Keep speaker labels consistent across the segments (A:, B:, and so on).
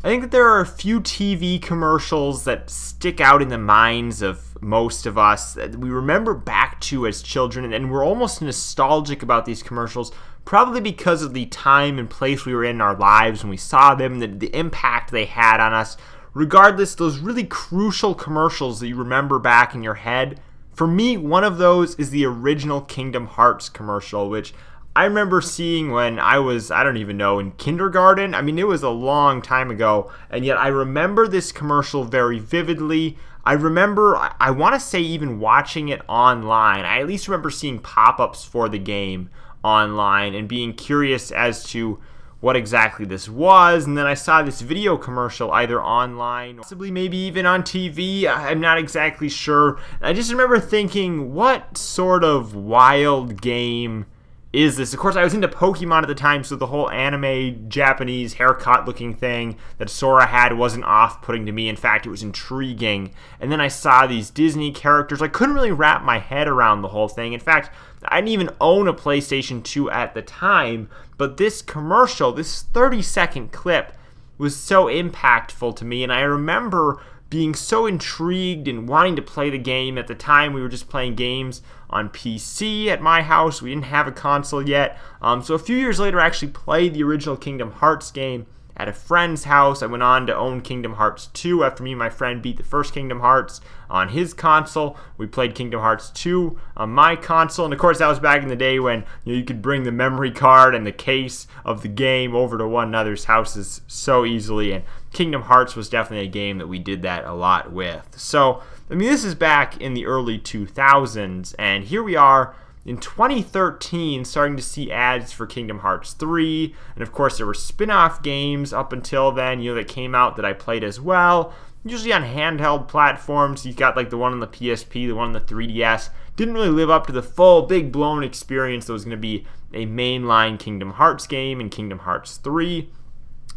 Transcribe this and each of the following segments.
A: I think that there are a few TV commercials that stick out in the minds of most of us that we remember back to as children, and we're almost nostalgic about these commercials, probably because of the time and place we were in our lives when we saw them, the impact they had on us. Regardless, those really crucial commercials that you remember back in your head, for me, one of those is the original Kingdom Hearts commercial, which I remember seeing when I was, I don't even know, in kindergarten. I mean, it was a long time ago, and yet I remember this commercial very vividly. I remember, I want to say even watching it online. I at least remember seeing pop-ups for the game online and being curious as to what exactly this was, and then I saw this video commercial either online, possibly maybe even on TV, I'm not exactly sure. I just remember thinking, what sort of wild game is this? Of course, I was into Pokemon at the time, so the whole anime Japanese haircut looking thing that Sora had wasn't off-putting to me. In fact, it was intriguing. And then I saw these Disney characters. I couldn't really wrap my head around the whole thing. In fact, I didn't even own a PlayStation 2 at the time, but this commercial, this 30-second clip, was so impactful to me, and I remember being so intrigued and wanting to play the game. At the time, we were just playing games on PC at my house. We didn't have a console yet. So a few years later, I actually played the original Kingdom Hearts game at a friend's house. I went on to own Kingdom Hearts 2 after me and my friend beat the first Kingdom Hearts on his console. We played Kingdom Hearts 2 on my console, and of course that was back in the day when you could bring the memory card and the case of the game over to one another's houses so easily, and Kingdom Hearts was definitely a game that we did that a lot with. So, I mean, this is back in the early 2000s, and here we are in 2013, starting to see ads for Kingdom Hearts 3, and of course there were spin-off games up until then, that came out that I played as well, usually on handheld platforms. You got like the one on the PSP, the one on the 3DS. Didn't really live up to the full, big, blown experience that was going to be a mainline Kingdom Hearts game in Kingdom Hearts 3.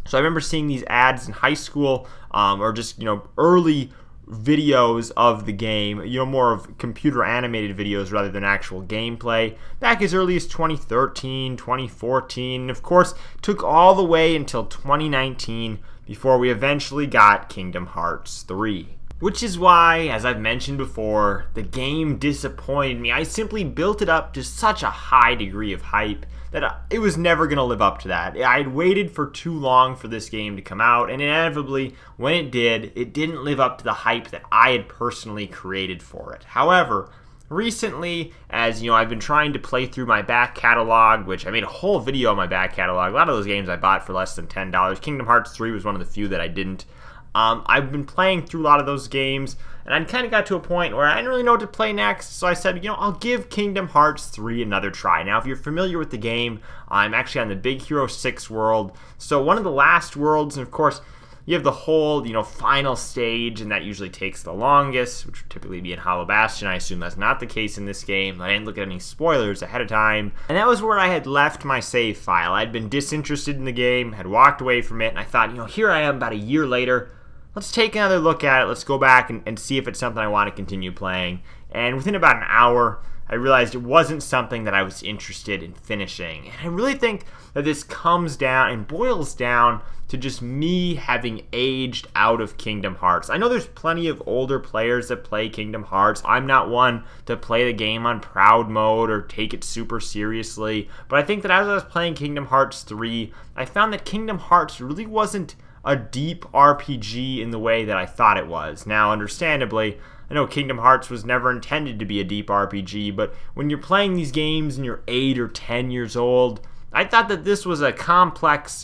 A: So I remember seeing these ads in high school, or just, early videos of the game, more of computer animated videos rather than actual gameplay, back as early as 2013, 2014, and of course took all the way until 2019 before we eventually got Kingdom Hearts 3. Which is why, as I've mentioned before, the game disappointed me. I simply built it up to such a high degree of hype that it was never going to live up to that. I'd waited for too long for this game to come out, and inevitably, when it did, it didn't live up to the hype that I had personally created for it. However, recently, as I've been trying to play through my back catalog, which I made a whole video on my back catalog. A lot of those games I bought for less than $10. Kingdom Hearts 3 was one of the few that I didn't. I've been playing through a lot of those games, and I kind of got to a point where I didn't really know what to play next, so I said, I'll give Kingdom Hearts 3 another try. Now, if you're familiar with the game, I'm actually on the Big Hero 6 world, so one of the last worlds, and of course, you have the whole, final stage, and that usually takes the longest, which would typically be in Hollow Bastion. I assume that's not the case in this game. I didn't look at any spoilers ahead of time, and that was where I had left my save file. I'd been disinterested in the game, had walked away from it, and I thought, here I am about a year later. Let's take another look at it. Let's go back and see if it's something I want to continue playing. And within about an hour, I realized it wasn't something that I was interested in finishing. And I really think that this comes down and boils down to just me having aged out of Kingdom Hearts. I know there's plenty of older players that play Kingdom Hearts. I'm not one to play the game on proud mode or take it super seriously. But I think that as I was playing Kingdom Hearts 3, I found that Kingdom Hearts really wasn't a deep RPG in the way that I thought it was. Now, understandably, I know Kingdom Hearts was never intended to be a deep RPG, but when you're playing these games and you're 8 or 10 years old, I thought that this was a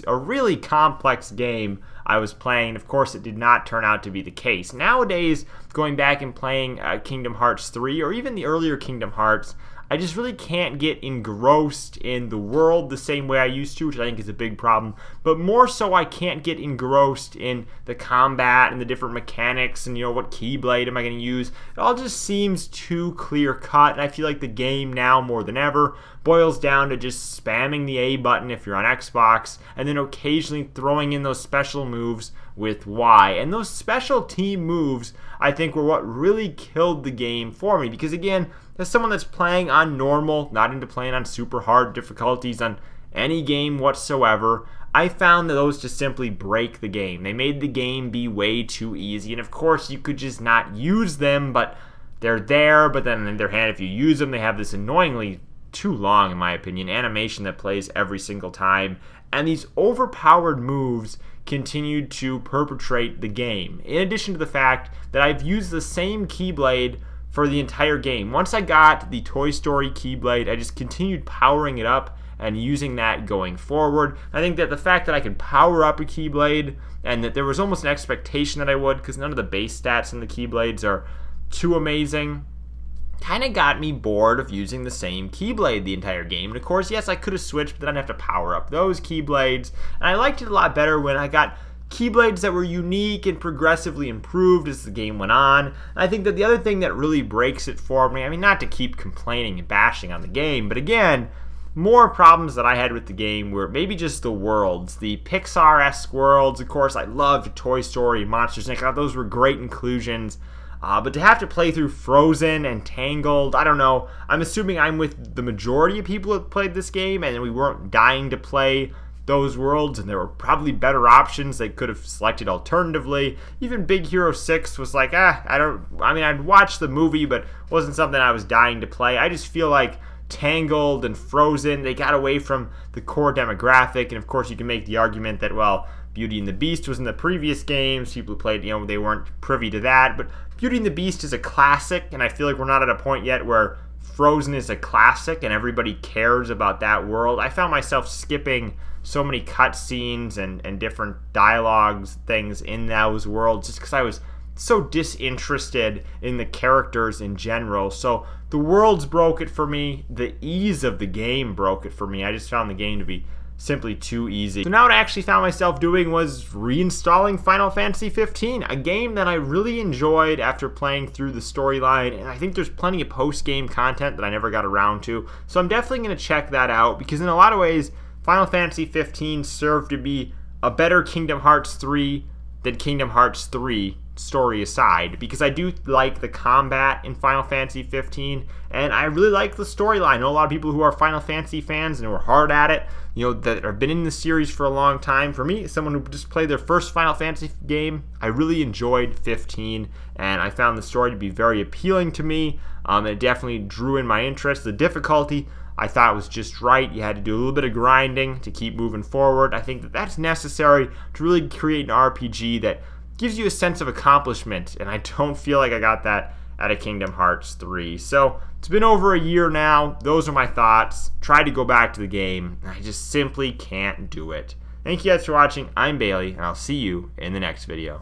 A: really complex game I was playing. Of course, it did not turn out to be the case. Nowadays, going back and playing Kingdom Hearts 3, or even the earlier Kingdom Hearts, I just really can't get engrossed in the world the same way I used to, which I think is a big problem. But more so, I can't get engrossed in the combat and the different mechanics and, what Keyblade am I going to use. It all just seems too clear-cut, and I feel like the game now, more than ever, boils down to just spamming the A button if you're on Xbox, and then occasionally throwing in those special moves with Y. And those special team moves, I think, were what really killed the game for me. Because again, as someone that's playing on normal, not into playing on super hard difficulties on any game whatsoever, I found that those just simply break the game. They made the game be way too easy, and of course you could just not use them, but they're there. But then on the other hand, if you use them, they have this annoyingly too long, in my opinion, animation that plays every single time, and these overpowered moves continued to perpetrate the game. In addition to the fact that I've used the same Keyblade for the entire game. Once I got the Toy Story Keyblade, I just continued powering it up and using that going forward. I think that the fact that I could power up a Keyblade and that there was almost an expectation that I would, because none of the base stats in the Keyblades are too amazing, kind of got me bored of using the same Keyblade the entire game. And of course, yes, I could have switched, but then I'd have to power up those Keyblades. And I liked it a lot better when I got Keyblades that were unique and progressively improved as the game went on. And I think that the other thing that really breaks it for me, I mean, not to keep complaining and bashing on the game, but again, more problems that I had with the game were maybe just the worlds. The Pixar-esque worlds, of course, I loved Toy Story, Monsters, Inc. I thought those were great inclusions. But to have to play through Frozen and Tangled, I don't know. I'm assuming I'm with the majority of people who played this game, and we weren't dying to play those worlds, and there were probably better options they could have selected alternatively. Even Big Hero 6 was like, I'd watch the movie, but wasn't something I was dying to play. I just feel like Tangled and Frozen, they got away from the core demographic, and of course you can make the argument that, well, Beauty and the Beast was in the previous games. People who played, they weren't privy to that. But Beauty and the Beast is a classic, and I feel like we're not at a point yet where Frozen is a classic and everybody cares about that world. I found myself skipping so many cutscenes and different dialogues, things in those worlds, just because I was so disinterested in the characters in general. So the worlds broke it for me. The ease of the game broke it for me. I just found the game to be simply too easy. So now what I actually found myself doing was reinstalling Final Fantasy 15, a game that I really enjoyed after playing through the storyline, and I think there's plenty of post-game content that I never got around to. So I'm definitely going to check that out, because in a lot of ways, Final Fantasy 15 served to be a better Kingdom Hearts 3 than Kingdom Hearts 3, story aside, because I do like the combat in Final Fantasy 15, and I really like the storyline. I know a lot of people who are Final Fantasy fans and who are hard at it, that have been in the series for a long time. For me, someone who just played their first Final Fantasy game, I really enjoyed 15, and I found the story to be very appealing to me. It definitely drew in my interest. The difficulty, I thought, was just right. You had to do a little bit of grinding to keep moving forward. I think that that's necessary to really create an RPG that gives you a sense of accomplishment, and I don't feel like I got that out of Kingdom Hearts 3. So it's been over a year now. Those are my thoughts. Tried to go back to the game, and I just simply can't do it. Thank you guys for watching. I'm Bailey, and I'll see you in the next video.